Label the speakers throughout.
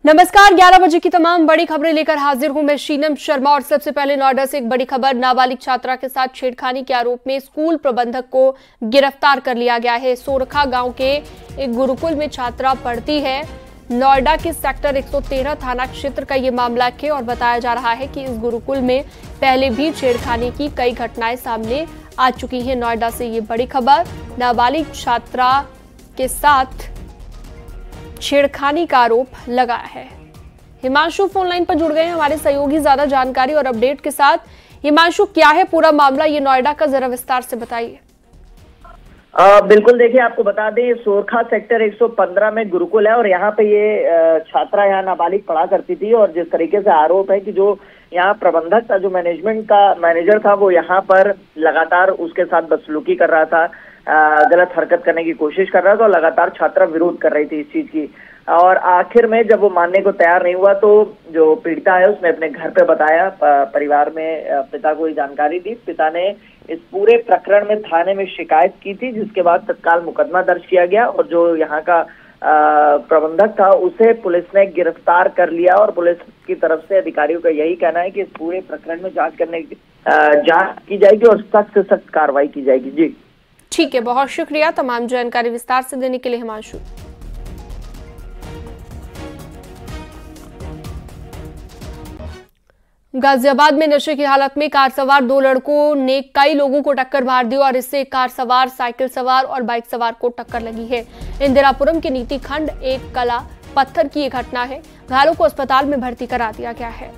Speaker 1: नमस्कार, 11 बजे की तमाम बड़ी खबरें लेकर हाजिर हूं मैं शीनम शर्मा। और सबसे पहले नोएडा से एक बड़ी खबर। नाबालिग छात्रा के साथ छेड़खानी के आरोप में स्कूल प्रबंधक को गिरफ्तार कर लिया गया है। सोरखा गांव के एक गुरुकुल में छात्रा पढ़ती है। नोएडा के सेक्टर 113 थाना क्षेत्र का ये मामला है और बताया जा रहा है कि इस गुरुकुल में पहले भी छेड़खानी की कई घटनाएं सामने आ चुकी हैं। नोएडा से ये बड़ी खबर, नाबालिग छात्रा के साथ छेड़खानी का आरोप लगाया है। हिमांशु फोन लाइन पर जुड़ गए हैं हमारे सहयोगी ज्यादा जानकारी और अपडेट के साथ। हिमांशु, क्या है पूरा मामला ये नोएडा का, जरा विस्तार से बताइए।
Speaker 2: बिल्कुल, देखिए आपको बता दें, सोरखा सेक्टर 115 में गुरुकुल है और यहाँ पे ये छात्रा यहाँ नाबालिग पढ़ा करती थी। और जिस तरीके से आरोप है कि जो यहाँ प्रबंधक था, जो मैनेजमेंट का मैनेजर था, वो यहाँ पर लगातार उसके साथ बदसलूकी कर रहा था, गलत हरकत करने की कोशिश कर रहा था और लगातार छात्रा विरोध कर रही थी इस चीज की। और आखिर में जब वो मानने को तैयार नहीं हुआ तो जो पीड़िता है उसने अपने घर पे बताया, परिवार में पिता को ये जानकारी दी। पिता ने इस पूरे प्रकरण में थाने में शिकायत की थी, जिसके बाद तत्काल मुकदमा दर्ज किया गया और जो यहाँ का प्रबंधक था उसे पुलिस ने गिरफ्तार कर लिया। और पुलिस की तरफ से अधिकारियों का यही कहना है कि इस पूरे प्रकरण में जांच की जाएगी और सख्त से सख्त कार्रवाई की जाएगी। जी
Speaker 1: ठीक है, बहुत शुक्रिया तमाम जानकारी विस्तार से देने के लिए हिमांशु। गाजियाबाद में नशे की हालत में कार सवार दो लड़कों ने कई लोगों को टक्कर मार दी और इससे कार सवार, साइकिल सवार और बाइक सवार को टक्कर लगी है। इंदिरापुरम के नीति खंड एक कला पत्थर की एक घटना है। घायलों को अस्पताल में भर्ती करा दिया गया है।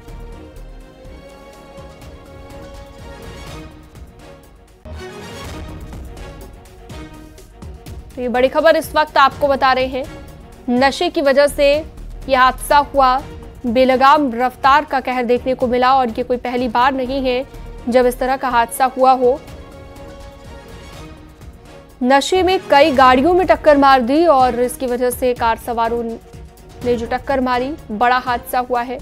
Speaker 1: तो ये बड़ी खबर इस वक्त आपको बता रहे हैं, नशे की वजह से यह हादसा हुआ। बेलगाम रफ्तार का कहर देखने को मिला और ये कोई पहली बार नहीं है जब इस तरह का हादसा हुआ हो। नशे में कई गाड़ियों में टक्कर मार दी और इसकी वजह से कार सवारों ने जो टक्कर मारी, बड़ा हादसा हुआ है।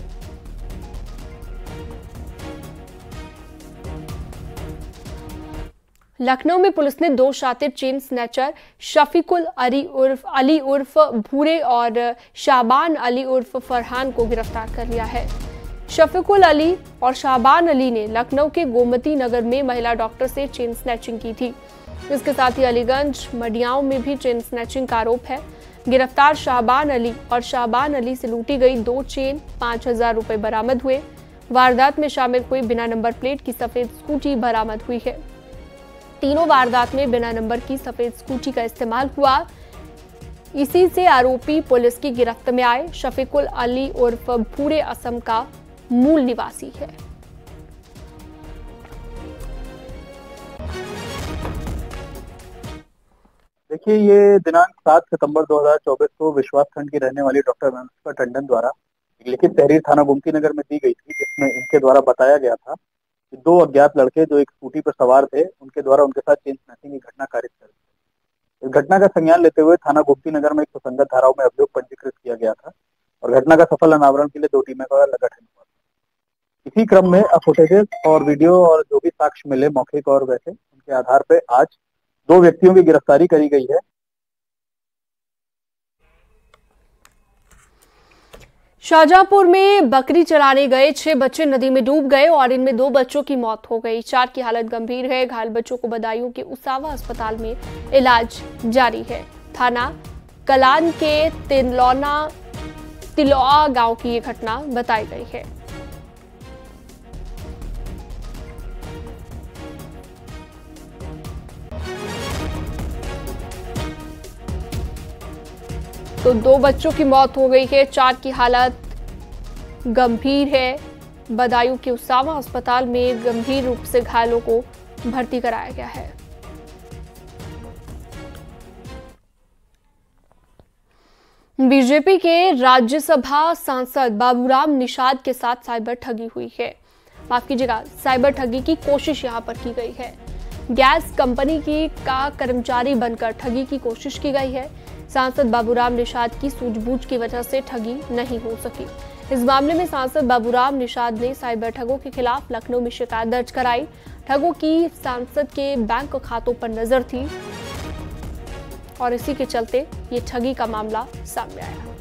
Speaker 1: लखनऊ में पुलिस ने दो शातिर चेन स्नैचर शफीकुल अली उर्फ भूरे और शाबान अली उर्फ फरहान को गिरफ्तार कर लिया है। शफीकुल अली और शाबान अली ने लखनऊ के गोमती नगर में महिला डॉक्टर से चेन स्नैचिंग की थी। इसके साथ ही अलीगंज मडियाओं में भी चेन स्नैचिंग का आरोप है। गिरफ्तार शाबान अली और शाबान अली से लूटी गई दो चेन, 5,000 रुपए बरामद हुए। वारदात में शामिल हुई बिना नंबर प्लेट की सफेद स्कूटी बरामद हुई है। तीनों वारदात में बिना नंबर की सफेद स्कूटी का इस्तेमाल हुआ। इसी से आरोपी पुलिस की गिरफ्त में आए। शफीकुल अली उर्फ भूरे असम का मूल निवासी है।
Speaker 3: देखिए, ये दिनांक 7 सितंबर 2024 को विश्वास खंड की रहने वाली डॉक्टर अनुष्का टंडन द्वारा एक लिखित तहरीर थाना गोमती नगर में दी गई थी, जिसमें इनके द्वारा बताया गया था कि दो अज्ञात लड़के जो एक स्कूटी पर सवार थे, उनके द्वारा उनके साथ चेन स्नैचिंग की घटना कारित कर दी। इस घटना का संज्ञान लेते हुए थाना गोमती नगर में 100 संगत धाराओं में अभियोग पंजीकृत किया गया था और घटना का सफल अनावरण के लिए 2 टीमों का गठन हुआ था। इसी क्रम में फुटेजेस और वीडियो और जो भी साक्ष्य मिले मौखिक और वैसे, उनके आधार पर आज 2 व्यक्तियों की गिरफ्तारी करी गई है।
Speaker 1: शाहजहांपुर में बकरी चराने गए 6 बच्चे नदी में डूब गए और इनमें 2 बच्चों की मौत हो गई। 4 की हालत गंभीर है। घायल बच्चों को बदायूं के उसावा अस्पताल में इलाज जारी है। थाना कलान के तिलौआ गांव की ये घटना बताई गई है। तो 2 बच्चों की मौत हो गई है, 4 की हालत गंभीर है। बदायूं के उसावा अस्पताल में गंभीर रूप से घायलों को भर्ती कराया गया है। बीजेपी के राज्यसभा सांसद बाबूराम निषाद के साथ साइबर ठगी हुई है। माफ कीजिएगा, साइबर ठगी की कोशिश यहां पर की गई है। गैस कंपनी का कर्मचारी बनकर ठगी की कोशिश की गई है। सांसद बाबूराम निषाद की सूझबूझ की वजह से ठगी नहीं हो सकी। इस मामले में सांसद बाबूराम निषाद ने साइबर ठगों के खिलाफ लखनऊ में शिकायत दर्ज कराई। ठगों की सांसद के बैंक खातों पर नजर थी और इसी के चलते ये ठगी का मामला सामने आया।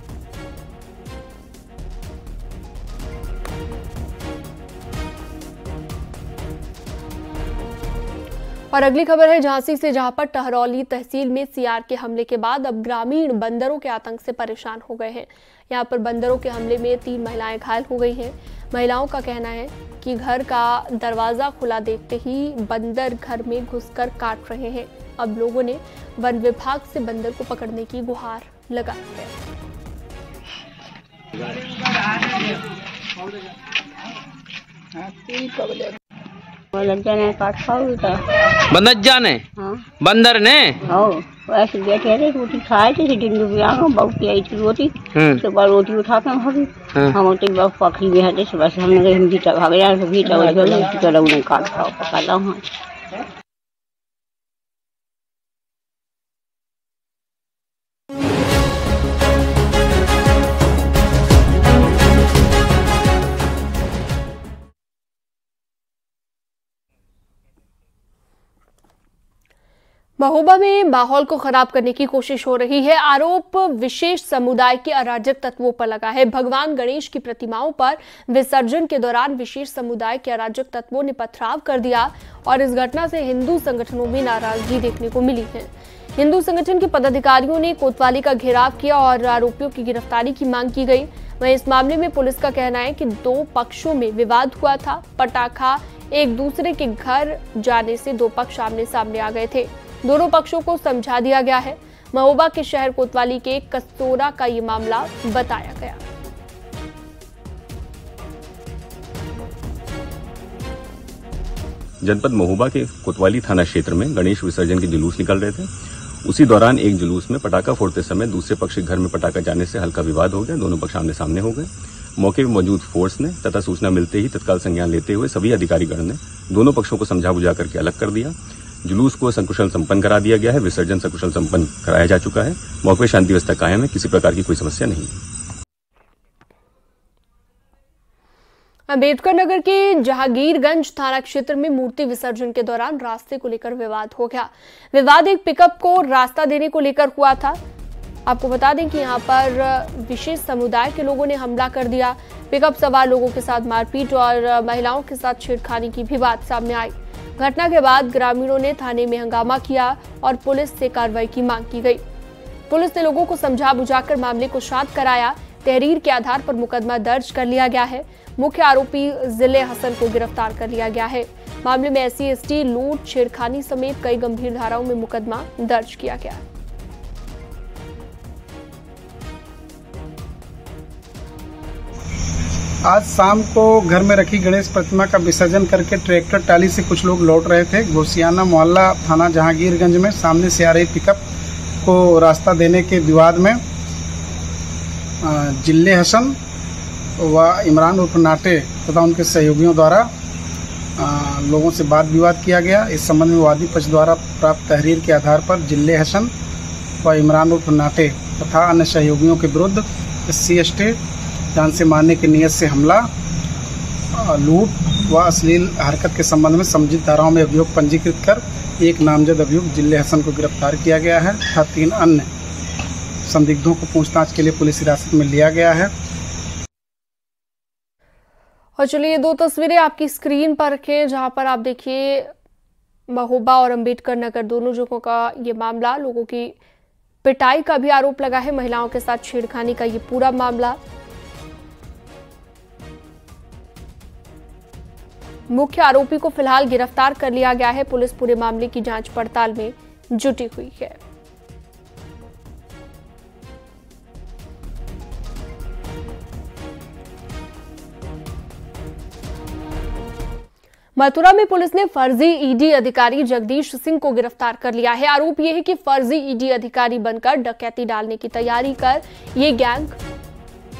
Speaker 1: और अगली खबर है झांसी से, जहां पर टहरौली तहसील में सीआर के हमले के बाद अब ग्रामीण बंदरों के आतंक से परेशान हो गए हैं। यहां पर बंदरों के हमले में 3 महिलाएं घायल हो गई हैं। महिलाओं का कहना है कि घर का दरवाजा खुला देखते ही बंदर घर में घुसकर काट रहे हैं। अब लोगों ने वन विभाग से बंदर को पकड़ने की गुहार लगाई है।
Speaker 4: बंदर जाने बंदर ने
Speaker 5: ऐसे बैठे थे, रोटी खाए थे, डिंडू भी आगे बहुत आई थी रोटी। उसके बाद रोटी उठा के भागी, हम तो बहुत पखी भी है, बस हमने हम भीटा भाग जाए तो भीटा उन्हें काट खाओ पका लो। हाँ
Speaker 1: महोबा में माहौल को खराब करने की कोशिश हो रही है। आरोप विशेष समुदाय के अराजक तत्वों पर लगा है। भगवान गणेश की प्रतिमाओं पर विसर्जन के दौरान विशेष समुदाय के अराजक तत्वों ने पथराव कर दिया और इस घटना से हिंदू संगठनों में नाराजगी देखने को मिली है। हिंदू संगठन के पदाधिकारियों ने कोतवाली का घेराव किया और आरोपियों की गिरफ्तारी की मांग की गई। वहीं इस मामले में पुलिस का कहना है कि 2 पक्षों में विवाद हुआ था। पटाखा एक दूसरे के घर जाने से 2 पक्ष आमने सामने आ गए थे। दोनों पक्षों को समझा दिया गया है। महोबा के शहर कोतवाली के कस्तोरा का ये मामला बताया गया।
Speaker 6: जनपद महोबा के कोतवाली थाना क्षेत्र में गणेश विसर्जन के जुलूस निकल रहे थे। उसी दौरान एक जुलूस में पटाखा फोड़ते समय दूसरे पक्ष के घर में पटाखा जाने से हल्का विवाद हो गया। दोनों पक्ष आमने सामने हो गए। मौके पर मौजूद फोर्स ने तथा सूचना मिलते ही तत्काल संज्ञान लेते हुए सभी अधिकारीगण ने दोनों पक्षों को समझा बुझा करके अलग कर दिया। जुलूस को सकुशल संपन्न करा दिया गया है। विसर्जन सकुशल संपन्न कराया जा चुका है। मौके पर शांति व्यवस्था कायम है। किसी प्रकार की कोई समस्या नहीं है।
Speaker 1: अम्बेडकर नगर के जहांगीरगंज थाना क्षेत्र में मूर्ति विसर्जन के दौरान रास्ते को लेकर विवाद हो गया। विवाद एक पिकअप को रास्ता देने को लेकर हुआ था। आपको बता दें कि यहां पर विशेष समुदाय के लोगों ने हमला कर दिया। पिकअप सवार लोगों के साथ मारपीट और महिलाओं के साथ छेड़खानी की भी बात सामने आई। घटना के बाद ग्रामीणों ने थाने में हंगामा किया और पुलिस से कार्रवाई की मांग की गई। पुलिस ने लोगों को समझा बुझाकर मामले को शांत कराया। तहरीर के आधार पर मुकदमा दर्ज कर लिया गया है। मुख्य आरोपी जिले हसन को गिरफ्तार कर लिया गया है। मामले में SC/ST, लूट, छेड़खानी समेत कई गंभीर धाराओं में मुकदमा दर्ज किया गया।
Speaker 7: आज शाम को घर में रखी गणेश प्रतिमा का विसर्जन करके ट्रैक्टर टाली से कुछ लोग लौट रहे थे। घोसियाना मोहल्ला थाना जहांगीरगंज में सामने से आ रही पिकअप को रास्ता देने के विवाद में जिले हसन व इमरान उर्फ नाटे तथा उनके सहयोगियों द्वारा लोगों से वाद विवाद किया गया। इस संबंध में वादी पक्ष द्वारा प्राप्त तहरीर के आधार पर जिले हसन व इमरान उर्फ नाटे तथा अन्य सहयोगियों के विरुद्ध SC/ST जान से मारने की नीयत से हमला, लूट व अश्लील हरकत के संबंध में संबंधित धाराओं में अभियोग पंजीकृत कर एक नामजद अभियुक्त जिले हसन को गिरफ्तार किया गया है तथा 3 अन्य संदिग्धों को पूछताछ के लिए पुलिस हिरासत में लिया गया है।
Speaker 1: और चलिए ये 2 तस्वीरें आपकी स्क्रीन पर रखें, जहां पर आप देखिए महोबा और अम्बेडकर नगर दोनों जगहों का ये मामला। लोगों की पिटाई का भी आरोप लगा है। महिलाओं के साथ छेड़खानी का ये पूरा मामला। मुख्य आरोपी को फिलहाल गिरफ्तार कर लिया गया है। पुलिस पूरे मामले की जांच पड़ताल में जुटी हुई है। मथुरा में पुलिस ने फर्जी ED अधिकारी जगदीश सिंह को गिरफ्तार कर लिया है। आरोप यह है कि फर्जी ED अधिकारी बनकर डकैती डालने की तैयारी कर ये गैंग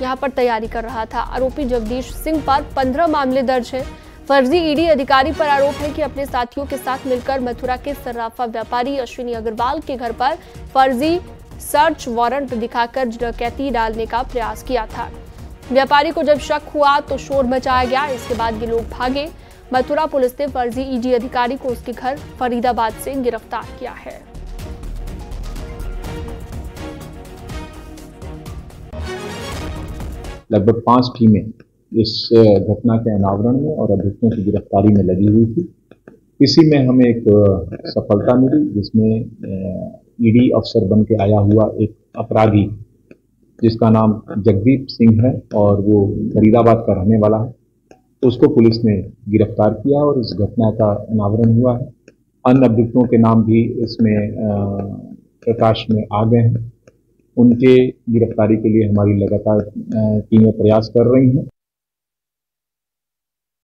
Speaker 1: यहां पर तैयारी कर रहा था। आरोपी जगदीश सिंह पर 15 मामले दर्ज है। फर्जी ED अधिकारी पर आरोप है कि अपने साथियों के साथ मिलकर मथुरा के सर्राफा व्यापारी अश्विनी अग्रवाल के घर पर फर्जी सर्च वारंट दिखाकर डकैती डालने का प्रयास किया था। व्यापारी को जब शक हुआ तो शोर मचाया गया। इसके बाद ये लोग भागे। मथुरा पुलिस ने फर्जी ED अधिकारी को उसके घर फरीदाबाद से गिरफ्तार किया है।
Speaker 8: लगभग 5 टीमें इस घटना के अनावरण में और अभियुक्तों की गिरफ्तारी में लगी हुई थी। इसी में हमें एक सफलता मिली, जिसमें ईडी अफसर बन के आया हुआ एक अपराधी जिसका नाम जगदीप सिंह है और वो फरीदाबाद का रहने वाला है, उसको पुलिस ने गिरफ्तार किया और इस घटना का अनावरण हुआ है। अन्य अभियुक्तों के नाम भी इसमें प्रकाश में आ गए हैं। उनके गिरफ्तारी के लिए हमारी लगातार टीमें प्रयास कर रही हैं।